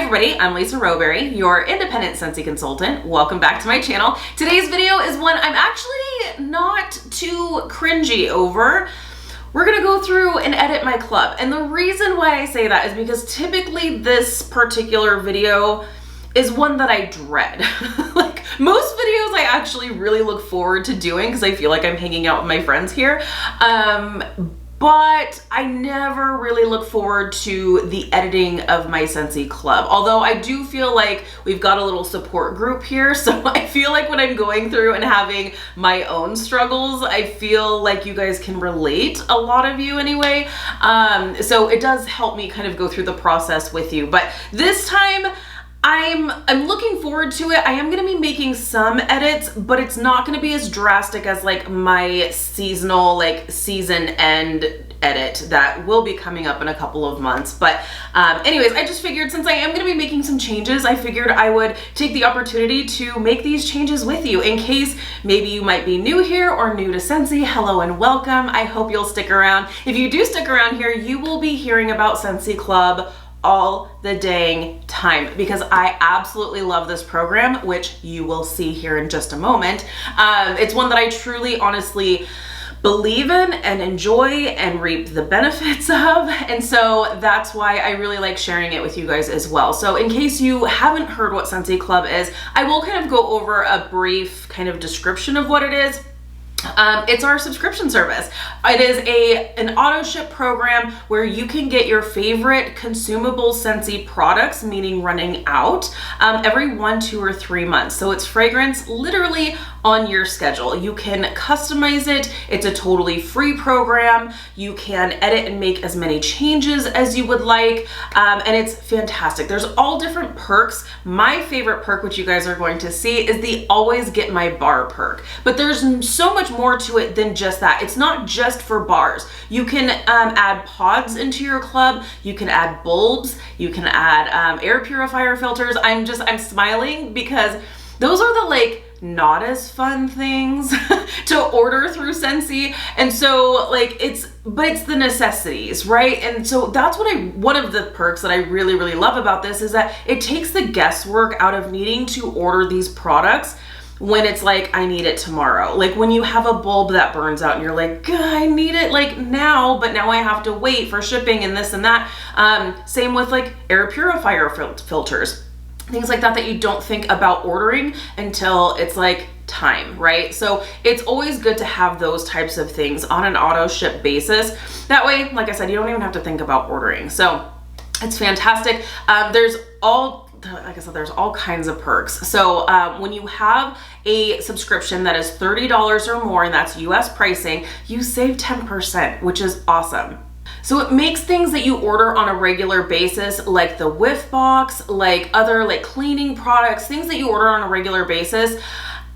everybody, I'm Lisa Rowberry, your independent Scentsy consultant. Welcome back to my channel. Today's video is one I'm actually not too cringy over. We're gonna go through and edit my club. And the reason why I say that is because typically this particular video is one that I dread. Like most videos I actually really look forward to doing because I feel like I'm hanging out with my friends here. But I never really look forward to the editing of my Scentsy club. Although I do feel like we've got a little support group here. So I feel like when I'm going through and having my own struggles, I feel like you guys can relate, a lot of you anyway. So it does help me kind of go through the process with you. But this time, I'm looking forward to it. I am going to be making some edits, but it's not going to be as drastic as like my seasonal, like season end edit that will be coming up in a couple of months. But anyways, I just figured since I am going to be making some changes, I figured I would take the opportunity to make these changes with you in case maybe you might be new here or new to Scentsy. Hello and welcome. I hope you'll stick around. If you do stick around here, you will be hearing about Scentsy Club all the dang time because I absolutely love this program, which you will see here in just a moment. It's one that I truly, honestly believe in and enjoy and reap the benefits of. And so that's why I really like sharing it with you guys as well. So in case you haven't heard what Scentsy Club is, I will kind of go over a brief kind of description of what it is. It's our subscription service. It is an auto ship program where you can get your favorite consumable Scentsy products, meaning running out, every 1, 2, or 3 months. So it's fragrance literally on your schedule. You can customize it. It's a totally free program. You can edit and make as many changes as you would like. And it's fantastic. There's all different perks. My favorite perk, which you guys are going to see, is the always get my bar perk. But there's so much more to it than just that. It's not just for bars. You can add pods into your club. You can add bulbs. You can add air purifier filters. I'm smiling because those are the like not as fun things to order through Scentsy. And so like it's the necessities, right? And so that's one of the perks that I really, really love about this is that it takes the guesswork out of needing to order these products when it's like, I need it tomorrow. Like when you have a bulb that burns out and you're like, I need it like now, but now I have to wait for shipping and this and that. Same with like air purifier filters, things like that that you don't think about ordering until it's like time, right? So it's always good to have those types of things on an auto ship basis. That way, like I said, you don't even have to think about ordering. So it's fantastic. Like I said, there's all kinds of perks. So when you have a subscription that is $30 or more, and that's US pricing, you save 10%, which is awesome. So it makes things that you order on a regular basis, like the whiff box, like other like cleaning products, things that you order on a regular basis,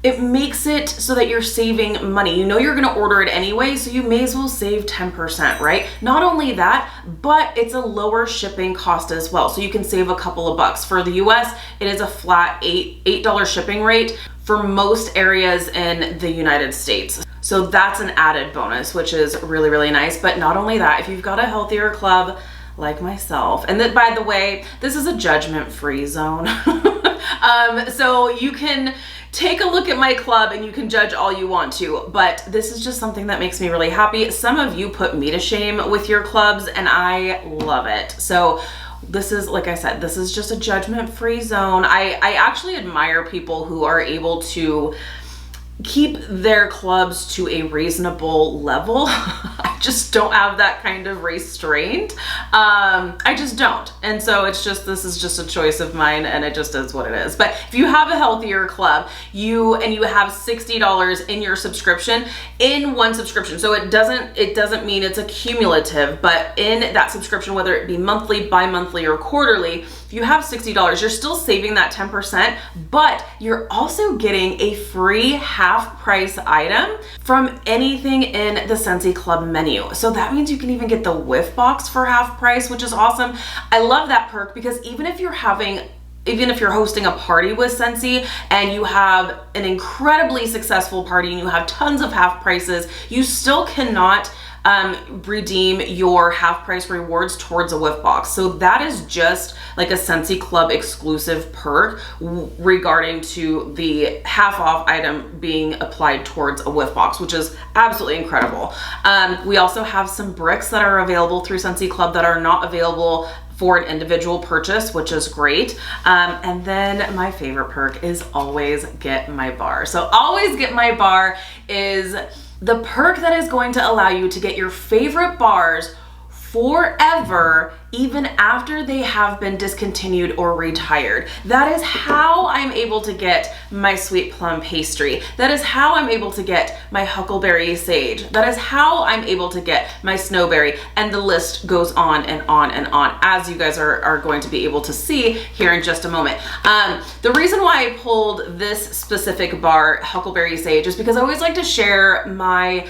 it makes it so that you're saving money. You know you're gonna order it anyway, so you may as well save 10%, right? Not only that, but it's a lower shipping cost as well. So you can save a couple of bucks. For the US, it is a flat $8 shipping rate for most areas in the United States. So that's an added bonus, which is really, really nice. But not only that, if you've got a healthier club like myself, and that, by the way, this is a judgment-free zone. So you can take a look at my club and you can judge all you want to, but this is just something that makes me really happy. Some of you put me to shame with your clubs and I love it. So this is, like I said, this is just a judgment-free zone. I actually admire people who are able to keep their clubs to a reasonable level. I just don't have that kind of restraint. I just don't. And so it's just, this is just a choice of mine and it just is what it is. But if you have a healthier club, you have $60 in your subscription, in one subscription. So it doesn't mean it's a cumulative, but in that subscription, whether it be monthly, bi-monthly, or quarterly, if you have $60, you're still saving that 10%, but you're also getting a free half price item from anything in the Scentsy Club menu. So that means you can even get the whiff box for half price, which is awesome. I love that perk because even if you're hosting a party with Scentsy and you have an incredibly successful party and you have tons of half prices, you still cannot redeem your half price rewards towards a whiff box. So that is just like a Scentsy Club exclusive perk regarding to the half off item being applied towards a whiff box, which is absolutely incredible. We also have some bricks that are available through Scentsy Club that are not available for an individual purchase, which is great. And then my favorite perk is always get my bar. So always get my bar is the perk that is going to allow you to get your favorite bars forever, even after they have been discontinued or retired. That is how I'm able to get my sweet plum pastry. That is how I'm able to get my huckleberry sage. That is how I'm able to get my snowberry, and the list goes on and on and on, as you guys are going to be able to see here in just a moment. The reason why I pulled this specific bar, huckleberry sage, is because I always like to share my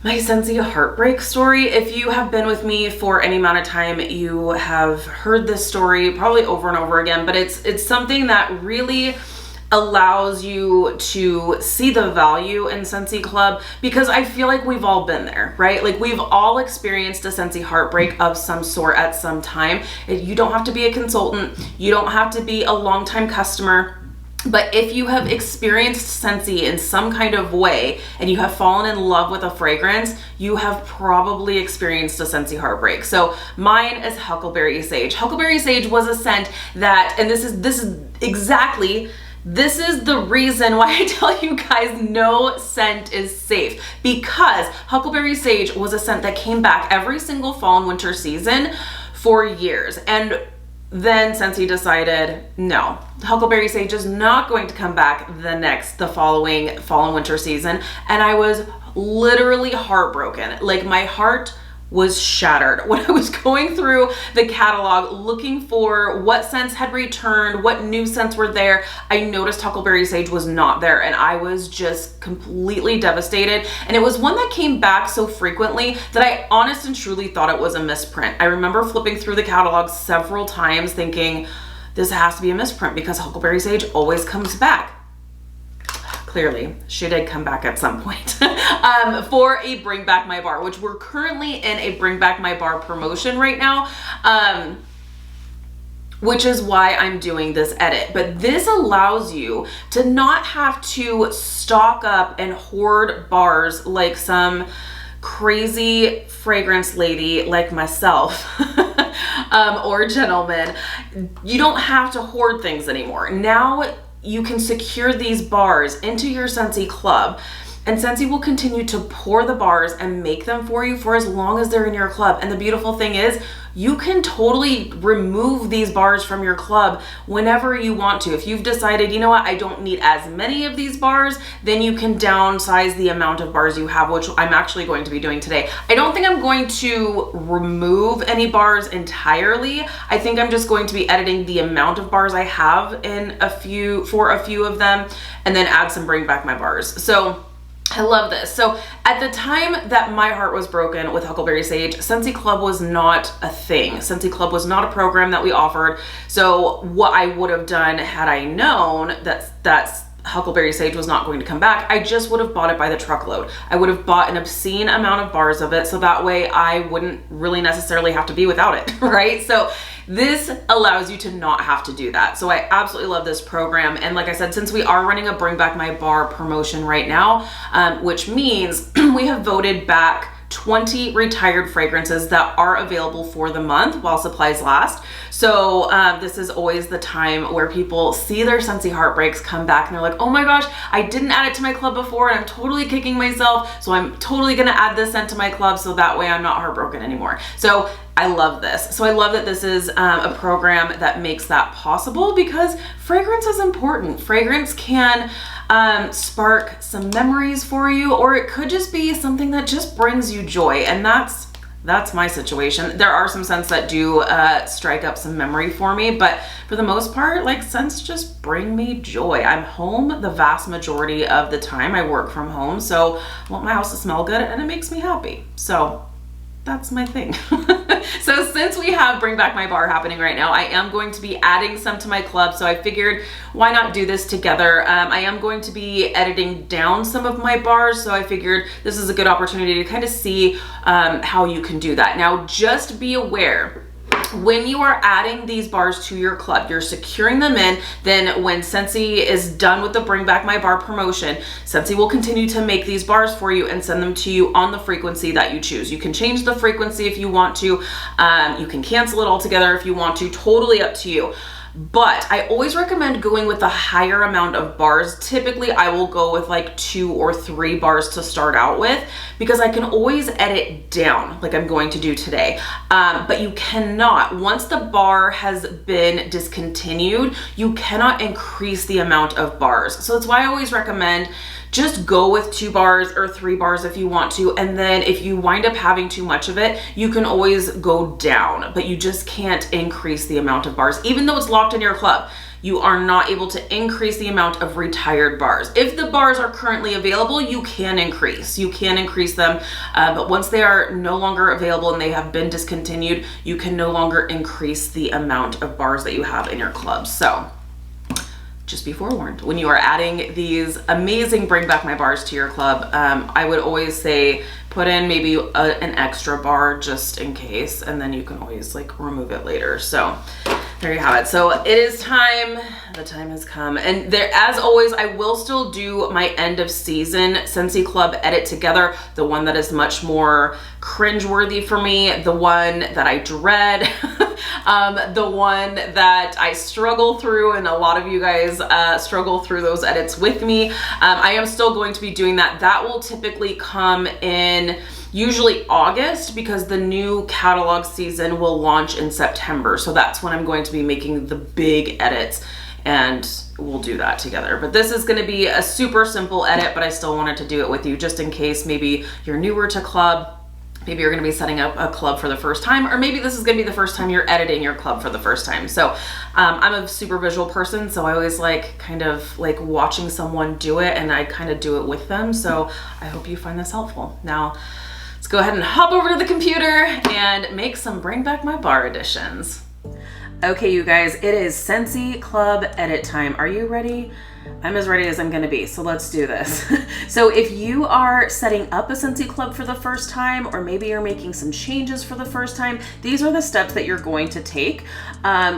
Scentsy heartbreak story. If you have been with me for any amount of time, you have heard this story probably over and over again, but it's something that really allows you to see the value in Scentsy Club, because I feel like we've all been there, right? Like we've all experienced a Scentsy heartbreak of some sort at some time. You don't have to be a consultant. You don't have to be a longtime customer. But if you have experienced Scentsy in some kind of way and you have fallen in love with a fragrance, you have probably experienced a Scentsy heartbreak. So mine is Huckleberry Sage. Huckleberry Sage was a scent that, and this is the reason why I tell you guys no scent is safe, because Huckleberry Sage was a scent that came back every single fall and winter season for years. And then Scentsy decided, no, Huckleberry Sage is not going to come back the following fall and winter season. And I was literally heartbroken. Like my heart was shattered when I was going through the catalog looking for what scents had returned, what new scents were there. I noticed Huckleberry Sage was not there, and I was just completely devastated. And it was one that came back so frequently that I honest and truly thought it was a misprint. I remember flipping through the catalog several times thinking, this has to be a misprint because Huckleberry Sage always comes back. Clearly, she did come back at some point for a Bring Back My Bar, which we're currently in a Bring Back My Bar promotion right now, which is why I'm doing this edit. But this allows you to not have to stock up and hoard bars like some crazy fragrance lady like myself or gentleman. You don't have to hoard things anymore. Now you can secure these bars into your Scentsy Club, and Scentsy will continue to pour the bars and make them for you for as long as they're in your club. And the beautiful thing is you can totally remove these bars from your club whenever you want to. If you've decided, you know what, I don't need as many of these bars, then you can downsize the amount of bars you have, which I'm actually going to be doing today. I don't think I'm going to remove any bars entirely. I think I'm just going to be editing the amount of bars I have for a few of them, and then add some Bring Back My Bars. So I love this. So at the time that my heart was broken with Huckleberry Sage, Scentsy Club was not a thing. Scentsy Club was not a program that we offered. So what I would have done had I known that Huckleberry Sage was not going to come back, I just would have bought it by the truckload. I would have bought an obscene amount of bars of it, so that way I wouldn't really necessarily have to be without it, right? So this allows you to not have to do that. So I absolutely love this program. And like I said, since we are running a Bring Back My Bar promotion right now, which means we have voted back 20 retired fragrances that are available for the month while supplies last. So this is always the time where people see their Scentsy heartbreaks come back and they're like, oh my gosh, I didn't add it to my club before and I'm totally kicking myself. So I'm totally gonna add this scent to my club so that way I'm not heartbroken anymore. So I love this. So I love that this is a program that makes that possible, because fragrance is important. Fragrance can spark some memories for you, or it could just be something that just brings you joy. And that's my situation. There are some scents that do strike up some memory for me, but for the most part, like, scents just bring me joy. I'm home the vast majority of the time. I work from home, so I want my house to smell good and it makes me happy. So that's my thing. So since we have Bring Back My Bar happening right now, I am going to be adding some to my club. So I figured, why not do this together? I am going to be editing down some of my bars. So I figured this is a good opportunity to kind of see how you can do that. Now, just be aware, when you are adding these bars to your club, you're securing them in. Then when Scentsy is done with the Bring Back My Bar promotion, Scentsy will continue to make these bars for you and send them to you on the frequency that you choose. You can change the frequency if you want to. You can cancel it altogether if you want to, totally up to you. But I always recommend going with a higher amount of bars. Typically, I will go with like 2 or 3 bars to start out with, because I can always edit down like I'm going to do today. But you cannot, once the bar has been discontinued, you cannot increase the amount of bars. So that's why I always recommend just go with 2 bars or 3 bars if you want to. And then if you wind up having too much of it, you can always go down, but you just can't increase the amount of bars. Even though it's locked in your club, you are not able to increase the amount of retired bars. If the bars are currently available, you can increase them. But once they are no longer available and they have been discontinued, you can no longer increase the amount of bars that you have in your club. So just be forewarned, when you are adding these amazing Bring Back My Bars to your club, I would always say put in maybe an extra bar just in case, and then you can always like remove it later. So there you have it. So it is time, the time has come. And there, as always, I will still do my end of season Scentsy Club edit together, the one that is much more cringeworthy for me, the one that I dread, the one that I struggle through, and a lot of you guys struggle through those edits with me. I am still going to be doing that. That will typically come in usually August, because the new catalog season will launch in September. So that's when I'm going to be making the big edits, and we'll do that together. But this is going to be a super simple edit, but I still wanted to do it with you just in case maybe you're newer to club. Maybe you're going to be setting up a club for the first time, or maybe this is going to be the first time you're editing your club for the first time. So I'm a super visual person, so I always like kind of like watching someone do it, and I kind of do it with them. So I hope you find this helpful. Now, let's go ahead and hop over to the computer and make some Bring Back My Bar editions. Okay, you guys, it is Scentsy Club edit time. Are you ready? I'm as ready as I'm gonna be, so let's do this. So if you are setting up a Scentsy Club for the first time, or maybe you're making some changes for the first time, these are the steps that you're going to take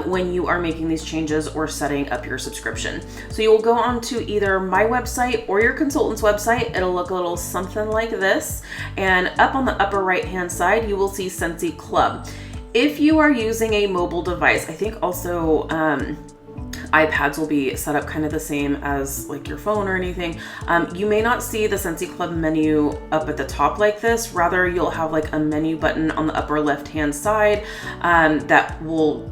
when you are making these changes or setting up your subscription. So you will go on to either my website or your consultant's website. It'll look a little something like this, and up on the upper right hand side, you will see Scentsy Club. If you are using a mobile device, I think also iPads will be set up kind of the same as like your phone or anything. You may not see the Scentsy Club menu up at the top like this. Rather, you'll have like a menu button on the upper left-hand side that will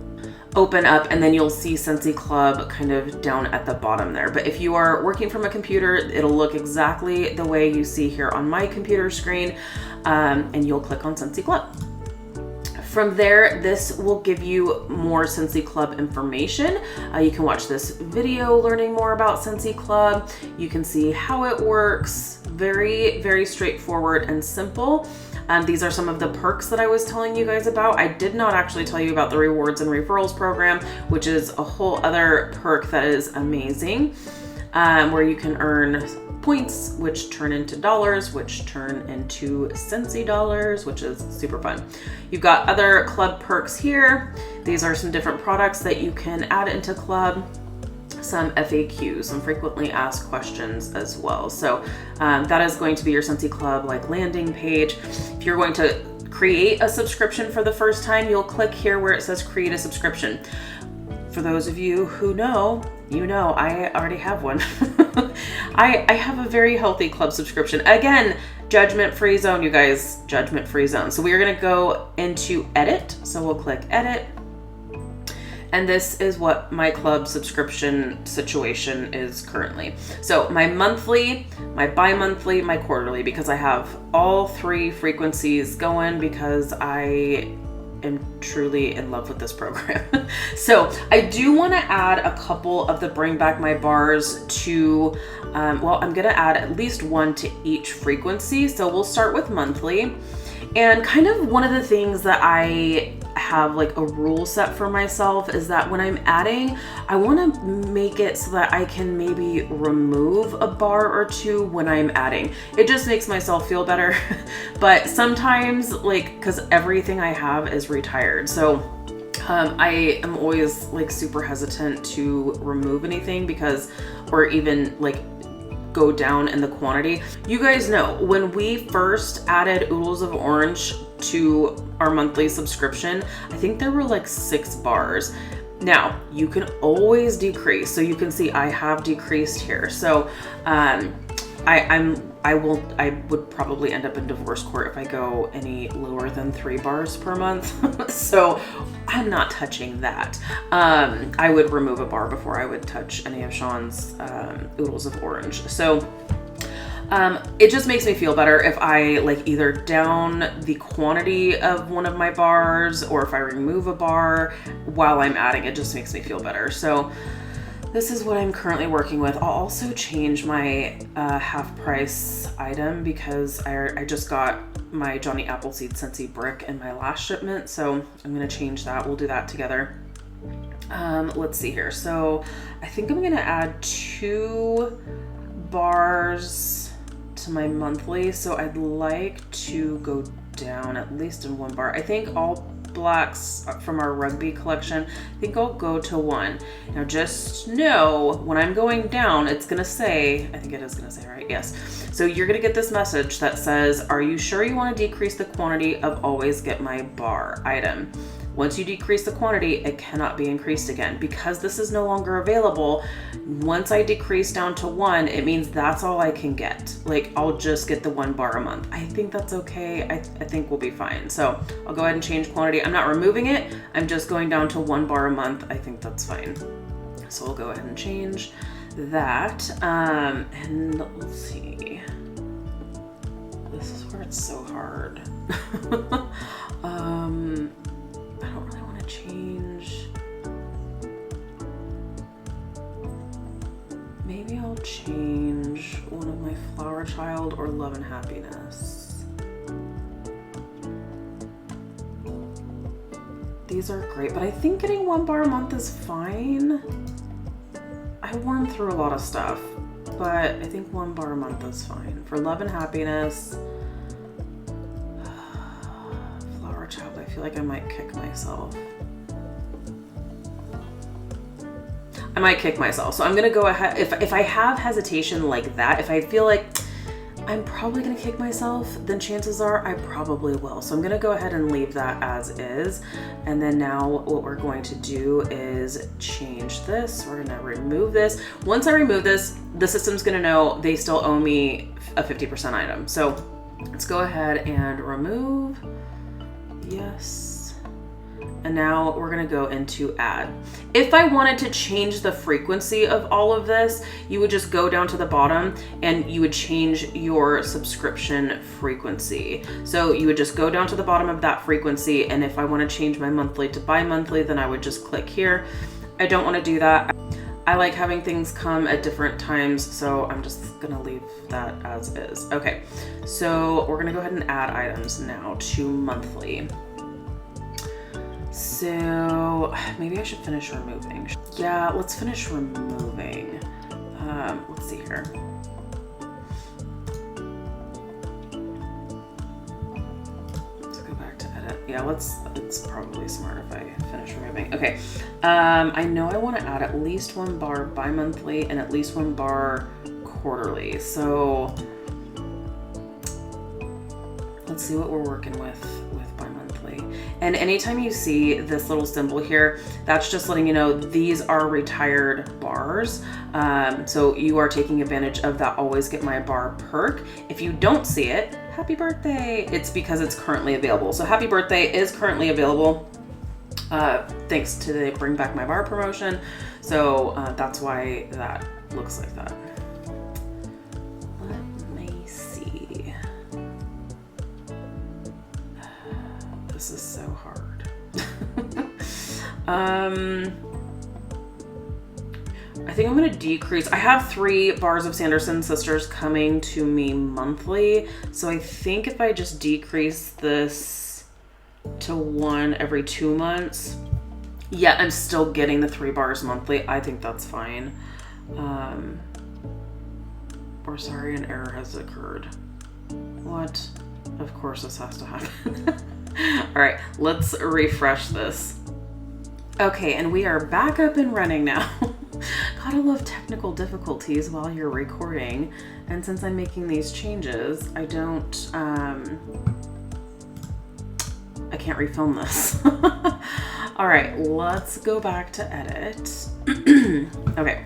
open up, and then you'll see Scentsy Club kind of down at the bottom there. But if you are working from a computer, it'll look exactly the way you see here on my computer screen, and you'll click on Scentsy Club. From there, this will give you more Scentsy Club information. You can watch this video learning more about Scentsy Club. You can see how it works. Very, very straightforward and simple. These are some of the perks that I was telling you guys about. I did not actually tell you about the rewards and referrals program, which is a whole other perk that is amazing, where you can earn points, which turn into dollars, which turn into Scentsy dollars, which is super fun. You've got other club perks here. These are some different products that you can add into club. Some FAQs, some frequently asked questions as well. So that is going to be your Scentsy Club like landing page. If you're going to create a subscription for the first time, you'll click here where it says create a subscription. For those of you who know, you know, I already have one. I have a very healthy club subscription. Again, judgment-free zone, you guys, judgment-free zone. So we are gonna go into edit. So we'll click edit. And this is what my club subscription situation is currently. So my monthly, my bi-monthly, my quarterly, because I have all 3 frequencies going because I am truly in love with this program. So I do want to add a couple of the Bring Back My Bars to, well, I'm going to add at least 1 to each frequency. So we'll start with monthly. And kind of one of the things that I have like a rule set for myself is that when I'm adding, I want to make it so that I can maybe remove a bar or two when I'm adding. It just makes myself feel better. But sometimes, like, because everything I have is retired, so I am always like super hesitant to remove anything because, or even like go down in the quantity. You guys know when we first added oodles of orange to our monthly subscription, I think there were like 6 bars. Now you can always decrease. So you can see I have decreased here. So I would probably end up in divorce court if I go any lower than 3 bars per month. So I'm not touching that. I would remove a bar before I would touch any of Sean's oodles of orange. So it just makes me feel better if I like either down the quantity of one of my bars or if I remove a bar while I'm adding. It just makes me feel better. So this is what I'm currently working with. I'll also change my half price item because I just got my Johnny Appleseed Scentsy brick in my last shipment. So I'm gonna change that. We'll do that together. Let's see here. So I think I'm gonna add 2 bars to my monthly. So I'd like to go down at least in 1 bar. I think all blacks from our rugby collection, I think I'll go to 1. Now just know when I'm going down, it's gonna say, I think it is gonna say, right? Yes. So you're gonna get this message that says, are you sure you wanna decrease the quantity of always get my bar item? Once you decrease the quantity, it cannot be increased again. Because this is no longer available, once I decrease down to 1, it means that's all I can get. Like, I'll just get the 1 bar a month. I think that's okay. I think we'll be fine. So I'll go ahead and change quantity. I'm not removing it. I'm just going down to 1 bar a month. I think that's fine. So we'll go ahead and change that. And let's see. This is where it's so hard. I don't really want to change. Maybe I'll change one of my Flower Child or Love and Happiness. These are great, but I think getting 1 bar a month is fine. I worm through a lot of stuff, but I think 1 bar a month is fine. For Love and Happiness, Child, I feel like I might kick myself. I might kick myself. So I'm gonna go ahead, if I have hesitation like that, if I feel like I'm probably gonna kick myself, then chances are I probably will. So I'm gonna go ahead and leave that as is. And then now what we're going to do is change this. We're gonna remove this. Once I remove this, the system's gonna know they still owe me a 50% item. So let's go ahead and remove. Yes. And now we're gonna go into add. If I wanted to change the frequency of all of this, you would just go down to the bottom and you would change your subscription frequency. So you would just go down to the bottom of that frequency, and if I wanna change my monthly to bi-monthly, then I would just click here. I don't wanna do that. I like having things come at different times, so I'm just gonna leave that as is. Okay, so we're gonna go ahead and add items now to monthly. So maybe I should finish removing. Yeah, let's finish removing. Let's see here. Let's go back to edit. Yeah, it's probably smart if I finish removing. Okay, I know I want to add at least 1 bar bi-monthly and at least 1 bar quarterly. So let's see what we're working with bi-monthly. And anytime you see this little symbol here, that's just letting you know these are retired bars. So you are taking advantage of that always get my bar perk. If you don't see it, happy birthday. It's because it's currently available. So happy birthday is currently available thanks to the Bring Back My Bar promotion. So that's why that looks like that. Let me see. This is so hard. I think I'm gonna decrease. I have 3 bars of Sanderson Sisters coming to me monthly. So I think if I just decrease this to 1 every 2 months, yeah, I'm still getting the 3 bars monthly. I think that's fine. Or sorry, an error has occurred. What? Of course this has to happen. All right, let's refresh this. Okay, and we are back up and running now. Gotta love technical difficulties while you're recording. And since I'm making these changes, I can't refilm this. All right, let's go back to edit. Okay,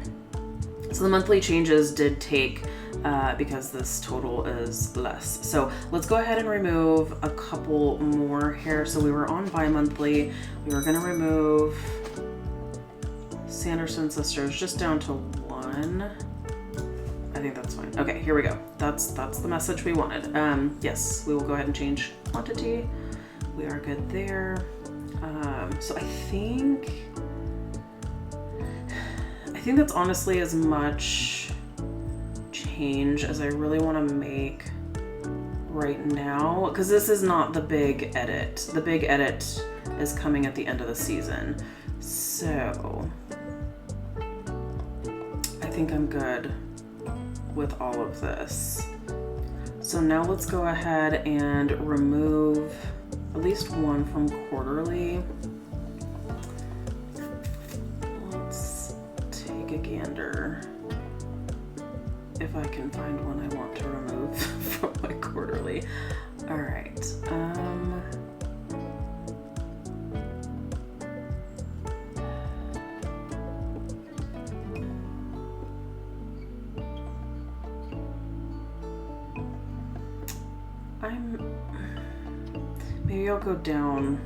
so the monthly changes did take, because this total is less. So let's go ahead and remove a couple more here. So we were on bi-monthly. We were gonna remove Sanderson Sisters just down to 1. I think that's fine. Okay, here we go. That's the message we wanted. Yes, we will go ahead and change quantity. We are good there. So I think that's honestly as much change as I really want to make right now, because this is not the big edit. The big edit is coming at the end of the season. So I think I'm good with all of this. So now let's go ahead and remove at least 1 from quarterly. Let's take a gander if I can find one I want to remove from my quarterly. All right. Maybe I'll go down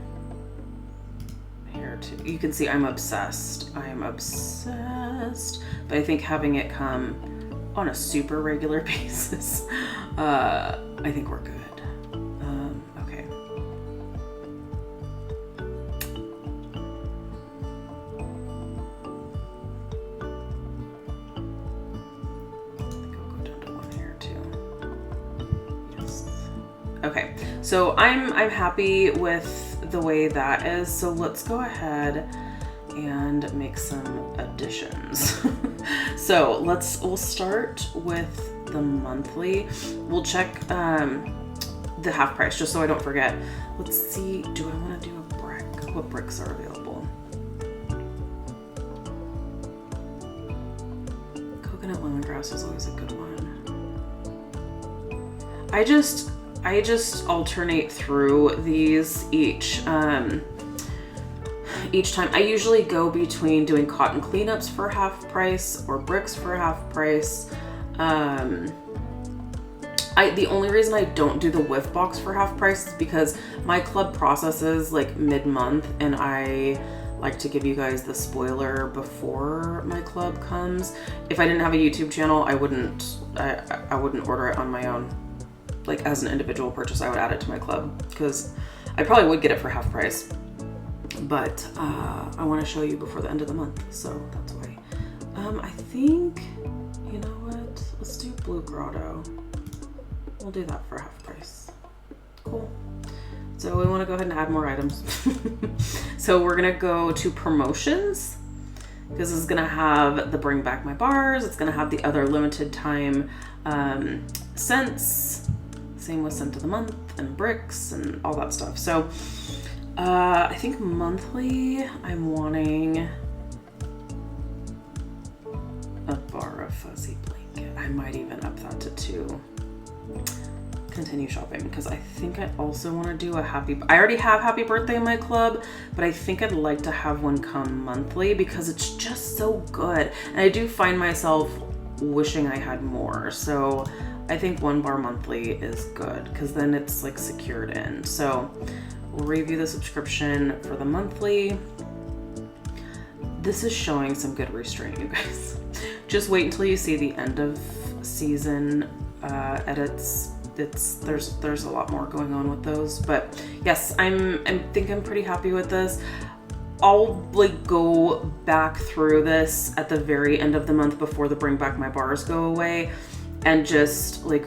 here too. You can see I'm obsessed. I'm obsessed. But I think having it come on a super regular basis, I think we're good. Okay. I think I'll go down to 1 here too. Yes. Okay, so I'm happy with the way that is. So let's go ahead and make some additions. So we'll start with the monthly. We'll check the half price just so I don't forget. Let's see, do I want to do a brick? What bricks are available? Coconut lemongrass is always a good one. I just alternate through these each time. I usually go between doing cotton cleanups for half price or bricks for half price. The only reason I don't do the whiff box for half price is because my club processes like mid-month, and I like to give you guys the spoiler before my club comes. If I didn't have a YouTube channel, I wouldn't order it on my own. Like as an individual purchase, I would add it to my club because I probably would get it for half price. But I want to show you before the end of the month, so that's why. I think, you know what? Let's do Blue Grotto. We'll do that for half price. Cool. So we want to go ahead and add more items. So we're gonna go to promotions, because this is gonna have the Bring Back My Bars. It's gonna have the other limited time scents. Same with scent of the month and bricks and all that stuff. So I think monthly I'm wanting a bar of fuzzy blanket. I might even up that to 2. Continue shopping, because I think I also want to do a I already have happy birthday in my club, but I think I'd like to have one come monthly because it's just so good. And I do find myself wishing I had more. So I think 1 bar monthly is good because then it's like secured in. So we'll review the subscription for the monthly. This is showing some good restraint, you guys. Just wait until you see the end of season edits. There's a lot more going on with those, but yes, I think I'm pretty happy with this. I'll like go back through this at the very end of the month before the Bring Back My Bars go away and just like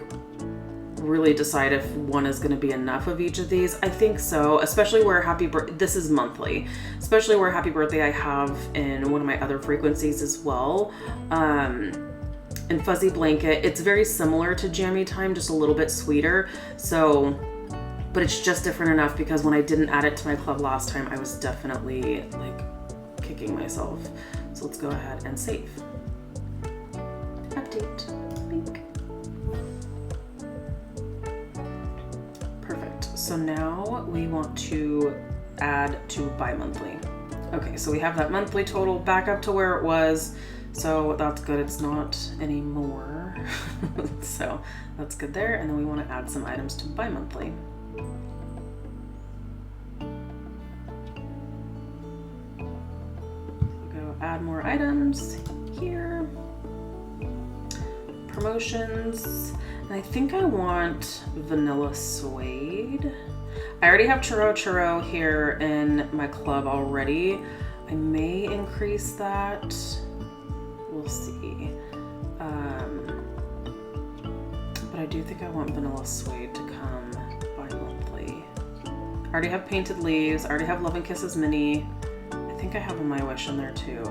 really decide if one is going to be enough of each of these. I think so, especially where this is monthly, especially where Happy Birthday I have in one of my other frequencies as well. And Fuzzy Blanket, it's very similar to Jammy Time, just a little bit sweeter. So, but it's just different enough because when I didn't add it to my club last time, I was definitely like kicking myself. So let's go ahead and save. Update. Bink. Perfect. So now we want to add to bi-monthly. Okay, so we have that monthly total back up to where it was. So that's good, it's not anymore. So that's good there. And then we want to add some items to bi-monthly. Go add more items here. Promotions. And I think I want Vanilla Suede. I already have Churro here in my club already. I may increase that. We'll see. But I do think I want Vanilla Suede to come bi-monthly. I already have Painted Leaves. I already have Love and Kisses Mini. I think I have a My Wish in there too.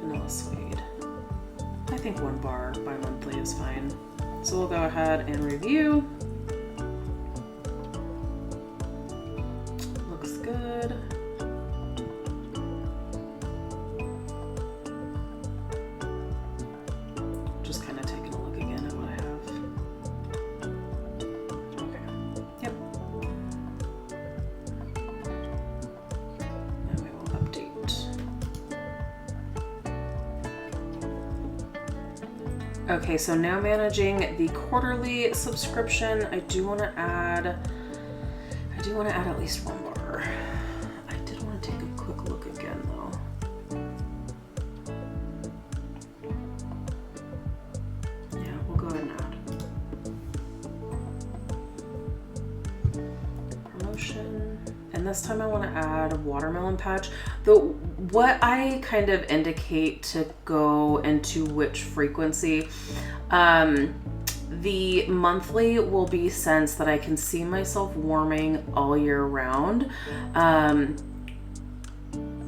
Vanilla Suede. I think 1 bar bi-monthly is fine. So we'll go ahead and review. Looks good. Just kind of taking a look again at what I have. Okay. Yep. Now we will update. Okay, so now managing the quarterly subscription, I do want to add at least 1 bar. I did want to take a quick look again though. Yeah, we'll go ahead and add. Promotion. And this time I want to add Watermelon Patch. Though what I kind of indicate to go into which frequency, the monthly will be scents that I can see myself warming all year round.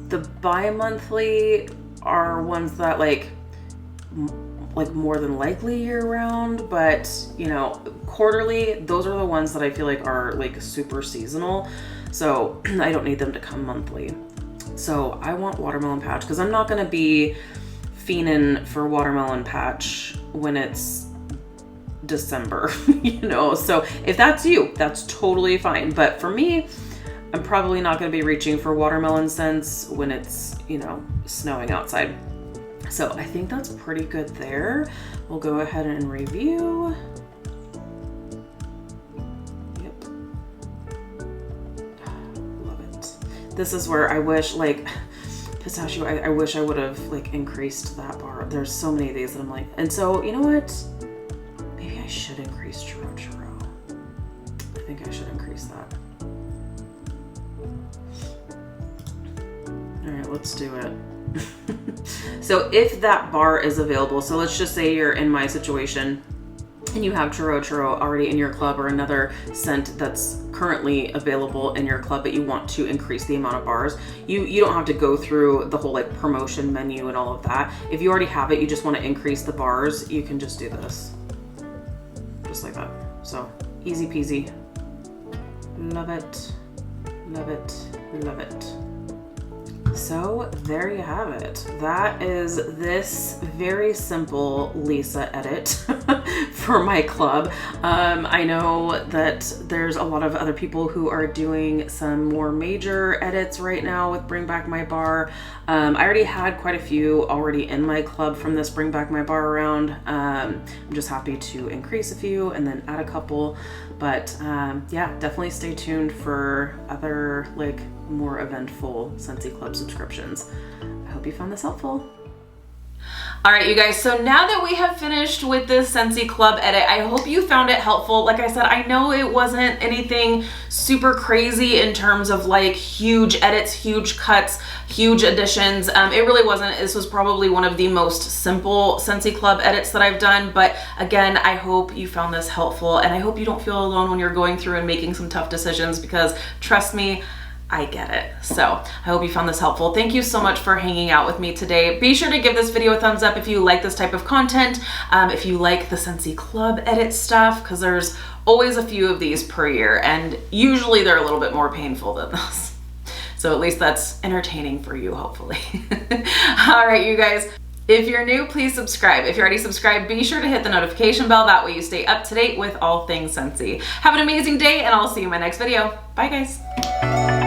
The bi-monthly are ones that like more than likely year round, but you know, quarterly, those are the ones that I feel like are like super seasonal. So I don't need them to come monthly. So I want Watermelon Patch because I'm not going to be fiending for Watermelon Patch when it's December, you know? So if that's you, that's totally fine. But for me, I'm probably not going to be reaching for watermelon scents when it's, you know, snowing outside. So I think that's pretty good there. We'll go ahead and review. Yep. Love it. This is where I wish, like, pistachio, I wish I would have, like, increased that bar. There's so many of these that I'm like, and so, you know what? Maybe I should increase churro. I think I should increase that. All right, let's do it. So if that bar is available, so let's just say you're in my situation and you have churro already in your club or another scent that's currently available in your club, but you want to increase the amount of bars, you don't have to go through the whole like promotion menu and all of that. If you already have it, you just want to increase the bars, you can just do this. Just like that. So easy peasy. Love it. Love it. Love it. So there you have it. That is this very simple Lisa edit for my club. I know that there's a lot of other people who are doing some more major edits right now with Bring Back My Bar. I already had quite a few already in my club from this Bring Back My Bar round. I'm just happy to increase a few and then add a couple. But yeah, definitely stay tuned for other like more eventful Scentsy Club subscriptions. I hope you found this helpful. All right, you guys, so now that we have finished with this Scentsy Club edit, I hope you found it helpful. Like I said, I know it wasn't anything super crazy in terms of like huge edits, huge cuts, huge additions. It really wasn't. This was probably one of the most simple Scentsy Club edits that I've done. But again, I hope you found this helpful, and I hope you don't feel alone when you're going through and making some tough decisions, because trust me, I get it. So I hope you found this helpful. Thank you so much for hanging out with me today. Be sure to give this video a thumbs up if you like this type of content. If you like the Scentsy Club edit stuff, because there's always a few of these per year, and usually they're a little bit more painful than this. So at least that's entertaining for you, hopefully. All right, you guys. If you're new, please subscribe. If you're already subscribed, be sure to hit the notification bell. That way you stay up to date with all things Scentsy. Have an amazing day, and I'll see you in my next video. Bye, guys.